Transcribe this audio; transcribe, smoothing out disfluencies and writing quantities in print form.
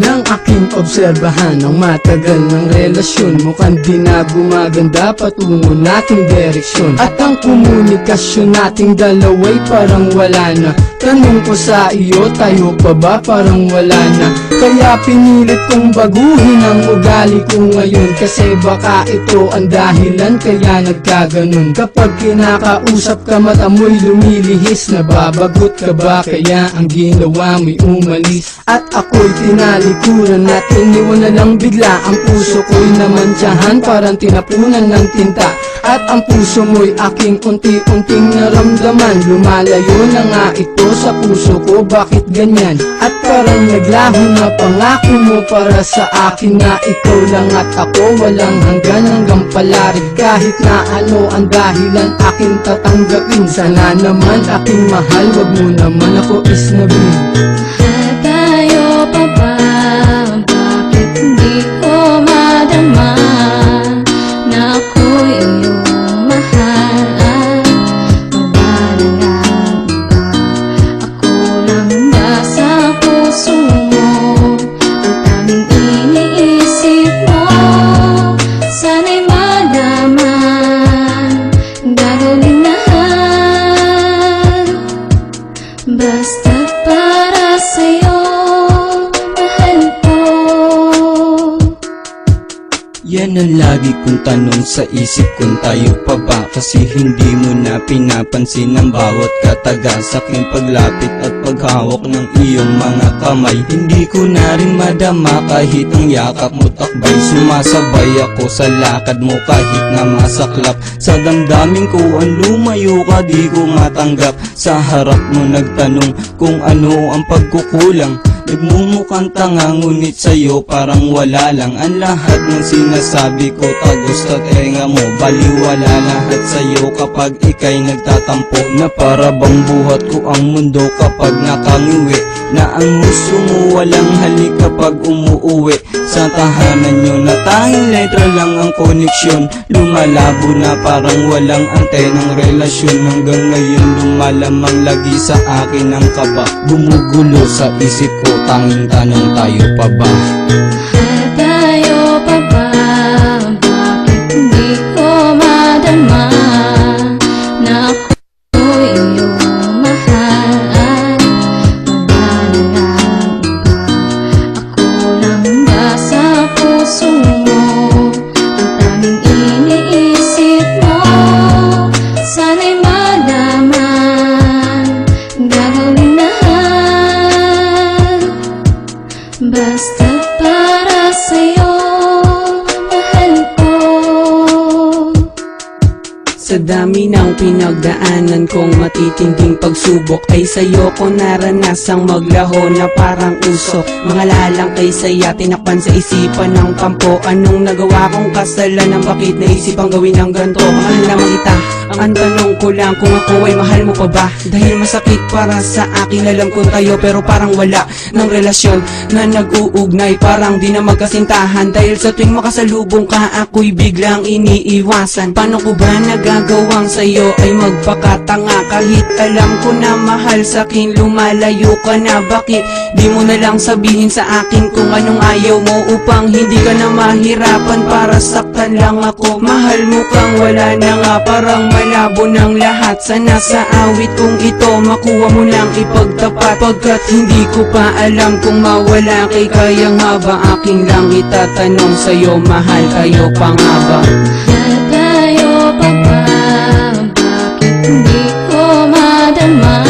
Nang aking obserbahan ang matagal ng relasyon, mukhang di na gumaganda patungo nating direksyon. At ang komunikasyon nating dalawa'y parang wala na. Tanong ko sa iyo, tayo pa ba? Parang wala na. Kaya pinilit kong baguhin ang ugali ko ngayon, kasi baka ito ang dahilan kaya nagkaganon. Kapag kinakausap ka mata mo'y lumilihis, nababagot ka ba? Kaya ang ginawa mo'y umalis. At ako'y tinalikuran at iniwan na lang bigla. Ang puso ko'y namantsahan, parang tinapunan ng tinta. At ang puso mo'y aking unti-unting naramdaman. Lumalayo na nga ito sa puso ko, bakit ganyan? At parang naglaho na pangako mo para sa akin, na ikaw lang at ako, walang hanggang palarig. Kahit na ano ang dahilan, aking tatanggapin. Sana naman aking mahal, wag mo naman ako isnabin. Tayo pa ba? Bakit hindi ko madama na ako'y iyong mahal? Mabalangan ka, ako lang ba sa puso mo? Ang tanging iniisip mo, sana'y malaman, gagawin lahat, basta para sa'yo, mahal ko. Yan ang lagi kong tanong sa isip kung tayo pa ba, kasi hindi mo na pinapansin ang bawat kataga sa aking paglapit at paghawak ng iyong mga kamay. Hindi ko na rin madama kahit ang yakap mo takbay. Sumasabay ako sa lakad mo kahit na masaklap sa damdamin ko. Ang lumayo ka di ko matanggap, sa harap mo nagtanong kung ano ang pagkukulang. Nagmumukhang tanga ngunit sa'yo parang wala lang. Ang lahat ng sinasabi ko tagos at enga mo, baliwala lahat sa'yo kapag ika'y nagtatampo. Na para bang buhat ko ang mundo kapag nakangiwi, na ang gusto mo walang halik kapag umuuwi sa tahanan nyo, na tanging letra lang ang koneksyon. Lumalabo na parang walang antenang relasyon. Hanggang ngayon lumalamang lagi sa akin ang kaba. Gumugulo sa isip ko, tanging tanong, tayo pa ba? Tayo pa ba? Bakit hindi ko madama na ako'y iyong mahal? Mabalangan ka, ako lang ba sa puso mo? Ang tanging iniisip mo, sana'y malaman, gagawin lahat, basta para sa'yo, mahal ko. Sa dami ng pinagdaanan kong matitinding pagsubok, ay sa'yo ko naranasang maglaho na parang usok. Mga lalang kay saya, tinakpan sa isipan ng tampo. Anong nagawa kong kasalanan, bakit naisipang gawin ang ganto? Mahal naman kita, ang tanong ko lang kung ako ay mahal mo pa ba? Dahil masakit para sa akin, alam kong tayo pero parang wala ng relasyon na nag-uugnay, parang di na magkasintahan. Dahil sa tuwing makasalubong ka, ako'y biglang iniiwasan. Paano ko ba nagagawang sa'yo ay magpakatanga? Kahit alam ko na mahal sa'kin, lumalayo ka na. Bakit di mo na lang sabihin sa akin kung anong ayaw mo, upang hindi ka na mahirapan para saktan lang ako? Mahal mo kang wala na nga, parang malabo ng lahat. Sana sa awit kong ito makuha mo lang ipagtapat, pagkat hindi ko pa alam kung mawala kay kaya nga ba? Aking lang itatanong sa'yo, mahal, kayo pa nga ba? Tayo pa ba? Bakit hindi ko madama